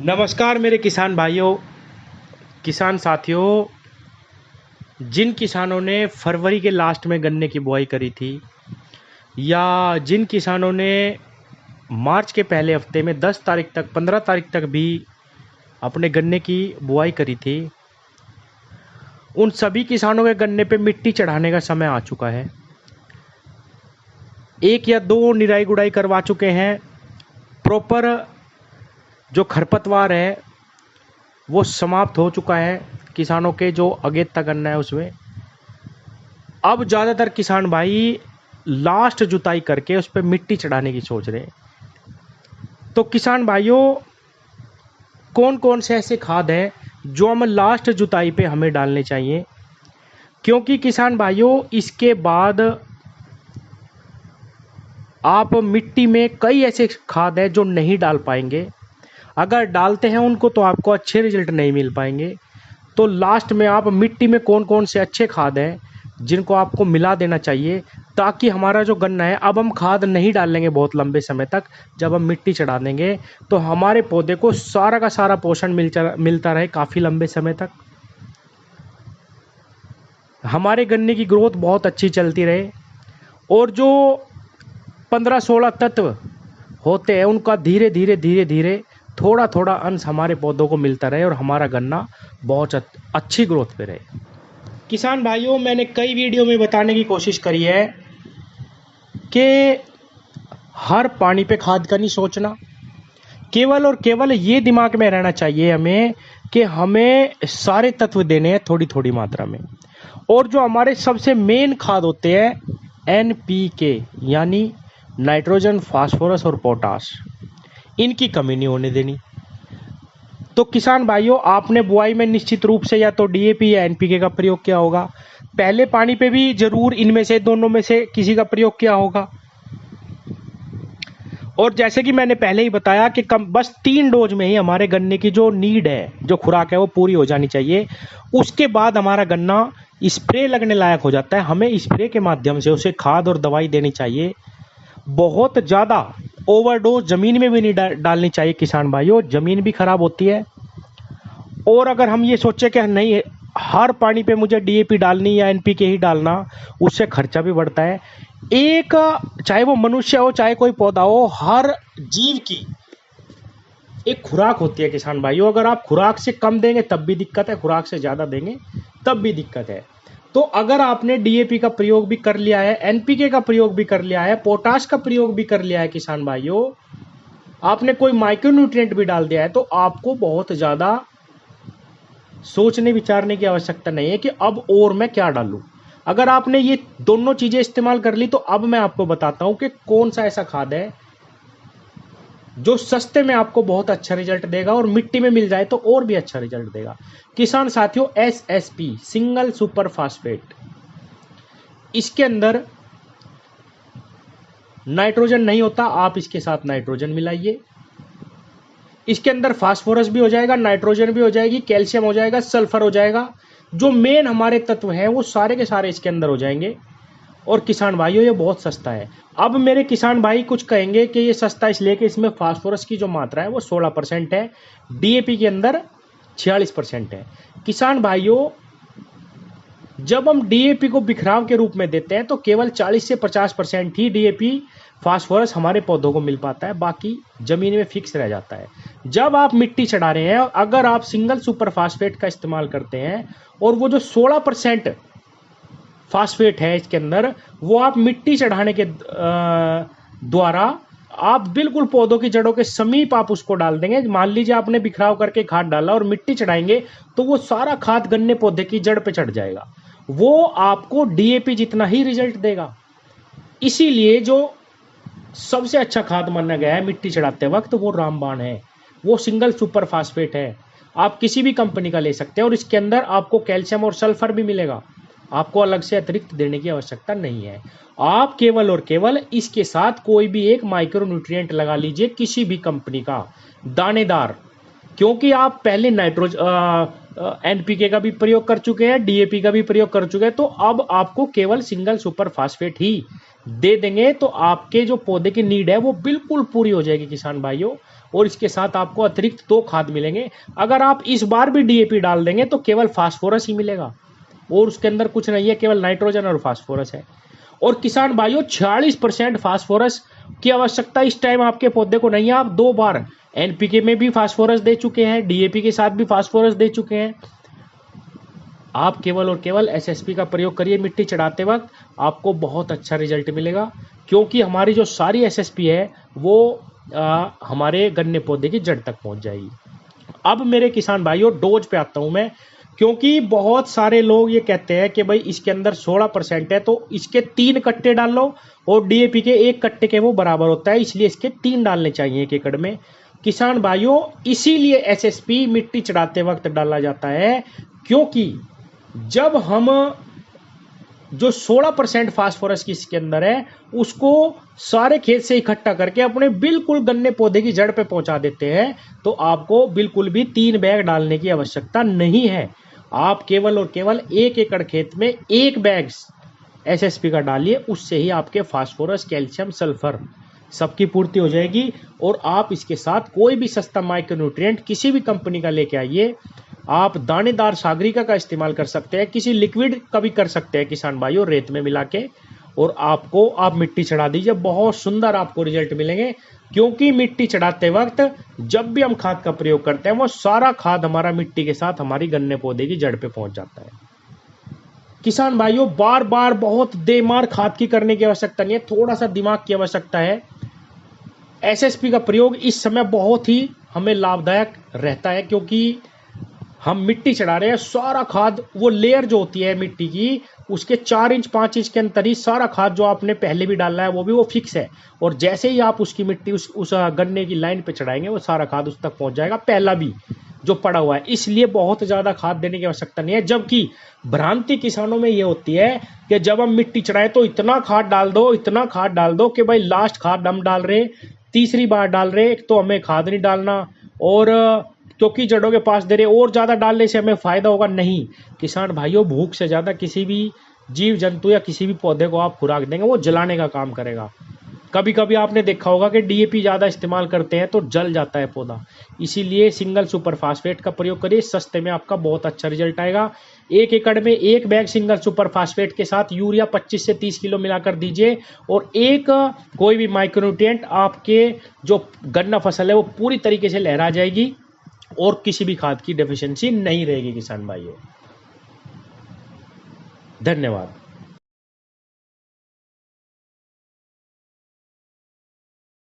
नमस्कार मेरे किसान भाइयों, किसान साथियों। जिन किसानों ने फरवरी के लास्ट में गन्ने की बुआई करी थी या जिन किसानों ने मार्च के पहले हफ्ते में 10 तारीख तक 15 तारीख तक भी अपने गन्ने की बुआई करी थी, उन सभी किसानों के गन्ने पे मिट्टी चढ़ाने का समय आ चुका है। एक या दो निराई गुड़ाई करवा चुके हैं। प्रॉपर जो खरपतवार है वो समाप्त हो चुका है। किसानों के जो अगेता गन्ना है उसमें अब ज़्यादातर किसान भाई लास्ट जुताई करके उस पर मिट्टी चढ़ाने की सोच रहे हैं। तो किसान भाइयों, कौन कौन से ऐसे खाद हैं जो हम लास्ट जुताई पे हमें डालने चाहिए? क्योंकि किसान भाइयों, इसके बाद आप मिट्टी में कई ऐसे खाद हैं जो नहीं डाल पाएंगे। अगर डालते हैं उनको तो आपको अच्छे रिजल्ट नहीं मिल पाएंगे। तो लास्ट में आप मिट्टी में कौन कौन से अच्छे खाद हैं जिनको आपको मिला देना चाहिए, ताकि हमारा जो गन्ना है, अब हम खाद नहीं डालेंगे बहुत लंबे समय तक। जब हम मिट्टी चढ़ा देंगे तो हमारे पौधे को सारा का सारा पोषण मिलता रहे काफ़ी लंबे समय तक। हमारे गन्ने की ग्रोथ बहुत अच्छी चलती रहे और जो 15-16 तत्व होते हैं उनका धीरे धीरे धीरे धीरे थोड़ा थोड़ा अंश हमारे पौधों को मिलता रहे और हमारा गन्ना बहुत अच्छी ग्रोथ पे रहे। किसान भाइयों, मैंने कई वीडियो में बताने की कोशिश करी है कि हर पानी पे खाद का नहीं सोचना। केवल और केवल ये दिमाग में रहना चाहिए हमें कि हमें सारे तत्व देने हैं थोड़ी थोड़ी मात्रा में। और जो हमारे सबसे मेन खाद होते हैं NPK यानी नाइट्रोजन, फास्फोरस और पोटाश, इनकी कमी नहीं होने देनी। तो किसान भाइयों, आपने बुआई में निश्चित रूप से या तो DAP या NPK का प्रयोग किया होगा। पहले पानी पे भी जरूर इनमें से दोनों में से किसी का प्रयोग किया होगा। और जैसे कि मैंने पहले ही बताया कि बस 3 डोज में ही हमारे गन्ने की जो नीड है, जो खुराक है, वो पूरी हो जानी चाहिए। उसके बाद हमारा गन्ना स्प्रे लगने लायक हो जाता है। हमें स्प्रे के माध्यम से उसे खाद और दवाई देनी चाहिए। बहुत ज़्यादा ओवरडोज ज़मीन में भी नहीं डालनी चाहिए किसान भाइयों, ज़मीन भी खराब होती है। और अगर हम ये सोचें कि नहीं, हर पानी पे मुझे DAP डालनी या NPK ही डालना, उससे खर्चा भी बढ़ता है। एक, चाहे वो मनुष्य हो चाहे कोई पौधा हो, हर जीव की एक खुराक होती है किसान भाइयों। अगर आप खुराक से कम देंगे तब भी दिक्कत है, खुराक से ज़्यादा देंगे तब भी दिक्कत है। तो अगर आपने DAP का प्रयोग भी कर लिया है, NPK का प्रयोग भी कर लिया है, पोटाश का प्रयोग भी कर लिया है किसान भाइयों, आपने कोई माइक्रोन्यूट्रिएंट भी डाल दिया है, तो आपको बहुत ज़्यादा सोचने विचारने की आवश्यकता नहीं है कि अब और मैं क्या डालूं। अगर आपने ये दोनों चीज़ें इस्तेमाल कर ली तो अब मैं आपको बताता हूं कि कौन सा ऐसा खाद है जो सस्ते में आपको बहुत अच्छा रिजल्ट देगा और मिट्टी में मिल जाए तो और भी अच्छा रिजल्ट देगा। किसान साथियों, SSP सिंगल सुपर फास्फेट, इसके अंदर नाइट्रोजन नहीं होता, आप इसके साथ नाइट्रोजन मिलाइए। इसके अंदर फास्फोरस भी हो जाएगा, नाइट्रोजन भी हो जाएगी, कैल्शियम हो जाएगा, सल्फर हो जाएगा। जो मेन हमारे तत्व हैं वो सारे के सारे इसके अंदर हो जाएंगे। और किसान भाइयों, ये बहुत सस्ता है। अब मेरे किसान भाई कुछ कहेंगे कि ये सस्ता इसलिए कि इसमें फास्फोरस की जो मात्रा है वो 16% है, DAP के अंदर 46% है। किसान भाइयों, जब हम DAP को बिखराव के रूप में देते हैं तो केवल 40 से 50% ही DAP फास्फोरस हमारे पौधों को मिल पाता है, बाकी जमीन में फिक्स रह जाता है। जब आप मिट्टी चढ़ा रहे हैं, अगर आप सिंगल सुपर फास्फेट का इस्तेमाल करते हैं और वो जो 16% फास्फेट है इसके अंदर, वो आप मिट्टी चढ़ाने के द्वारा आप बिल्कुल पौधों की जड़ों के समीप आप उसको डाल देंगे। मान लीजिए आपने बिखराव करके खाद डाला और मिट्टी चढ़ाएंगे तो वो सारा खाद गन्ने पौधे की जड़ पे चढ़ जाएगा, वो आपको DAP जितना ही रिजल्ट देगा। इसीलिए जो सबसे अच्छा खाद माना गया है मिट्टी चढ़ाते वक्त वो रामबाण है, वो सिंगल सुपर फास्फेट है। आप किसी भी कंपनी का ले सकते हैं और इसके अंदर आपको कैल्शियम और सल्फर भी मिलेगा, आपको अलग से अतिरिक्त देने की आवश्यकता नहीं है। आप केवल और केवल इसके साथ कोई भी एक माइक्रो न्यूट्रिएंट लगा लीजिए, किसी भी कंपनी का दानेदार, क्योंकि आप पहले NPK का भी प्रयोग कर चुके हैं, DAP का भी प्रयोग कर चुके हैं, तो अब आपको केवल सिंगल सुपर फास्फेट ही दे देंगे तो आपके जो पौधे की नीड है वो बिल्कुल पूरी हो जाएगी किसान भाइयों। और इसके साथ आपको अतिरिक्त 2 खाद मिलेंगे। अगर आप इस बार भी डीएपी डाल देंगे तो केवल फास्फोरस ही मिलेगा और उसके अंदर कुछ नहीं है, केवल नाइट्रोजन और फास्फोरस है। और किसान भाइयों 46% फास्फोरस की आवश्यकता इस टाइम आपके पौधे को नहीं है। आप 2 बार एनपीके में भी फास्फोरस दे चुके हैं, डीएपी के साथ भी फास्फोरस दे चुके हैं। आप केवल और केवल एसएसपी का प्रयोग करिए मिट्टी चढ़ाते वक्त, आपको बहुत अच्छा रिजल्ट मिलेगा, क्योंकि हमारी जो सारी एसएसपी है वो हमारे गन्ने पौधे की जड़ तक पहुंच जाएगी। अब मेरे किसान भाइयों डोज पे आता हूं मैं, क्योंकि बहुत सारे लोग ये कहते हैं कि भाई इसके अंदर 16% है तो इसके 3 कट्टे डाल लो और डीएपी के 1 कट्टे के वो बराबर होता है, इसलिए इसके 3 डालने चाहिए 1 एकड़ में। किसान भाइयों इसीलिए एसएसपी मिट्टी चढ़ाते वक्त डाला जाता है, क्योंकि जब हम जो 16% फास्फोरस की इसके अंदर है उसको सारे खेत से इकट्ठा करके अपने बिल्कुल गन्ने पौधे की जड़ पे पहुंचा देते हैं, तो आपको बिल्कुल भी 3 बैग डालने की आवश्यकता नहीं है। आप केवल और केवल 1 एकड़ खेत में 1 बैग एसएसपी का डालिए, उससे ही आपके फास्फोरस, कैल्शियम, सल्फर सबकी पूर्ति हो जाएगी। और आप इसके साथ कोई भी सस्ता माइक्रोन्यूट्रिएंट किसी भी कंपनी का लेके आइए। आप दानेदार सागरिका का इस्तेमाल कर सकते हैं, किसी लिक्विड का भी कर सकते हैं किसान भाइयों, रेत में मिला के, और आप मिट्टी चढ़ा दीजिए, बहुत सुंदर आपको रिजल्ट मिलेंगे। क्योंकि मिट्टी चढ़ाते वक्त जब भी हम खाद का प्रयोग करते हैं वो सारा खाद हमारा मिट्टी के साथ हमारी गन्ने पौधे की जड़ पे पहुंच जाता है। किसान भाइयों बार बार बहुत देमार खाद की करने की आवश्यकता नहीं है, थोड़ा सा दिमाग की आवश्यकता है। एसएसपी का प्रयोग इस समय बहुत ही हमें लाभदायक रहता है, क्योंकि हम मिट्टी चढ़ा रहे हैं, सारा खाद वो लेयर जो होती है मिट्टी की उसके 4 इंच 5 इंच के अंतर ही सारा खाद जो आपने पहले भी डाला है वो भी वो फिक्स है, और जैसे ही आप उसकी मिट्टी उस गन्ने की लाइन पे चढ़ाएंगे वो सारा खाद उस तक पहुंच जाएगा, पहला भी जो पड़ा हुआ है। इसलिए बहुत ज्यादा खाद देने की आवश्यकता नहीं है। जबकि भ्रांति किसानों में ये होती है कि जब हम मिट्टी चढ़ाए तो इतना खाद डाल दो, इतना खाद डाल दो कि भाई लास्ट खाद हम डाल रहे, तीसरी बार डाल रहे, एक तो हमें खाद नहीं डालना और क्योंकि जड़ों के पास दे रहे, और ज्यादा डालने से हमें फायदा होगा। नहीं किसान भाइयों, भूख से ज्यादा किसी भी जीव जंतु या किसी भी पौधे को आप खुराक देंगे वो जलाने का काम करेगा। कभी कभी आपने देखा होगा कि डीएपी ज्यादा इस्तेमाल करते हैं तो जल जाता है पौधा, इसीलिए सिंगल सुपर फास्फेट का प्रयोग करिए, सस्ते में आपका बहुत अच्छा रिजल्ट आएगा। 1 एकड़ में 1 बैग सिंगल सुपर फास्फेट के साथ यूरिया 25 से 30 किलो मिलाकर दीजिए, और एक कोई भी माइक्रोन्यूट्रिएंट, आपके जो गन्ना फसल है वो पूरी तरीके से लहरा जाएगी और किसी भी खाद की डेफिशिएंसी नहीं रहेगी किसान भाइयों। धन्यवाद।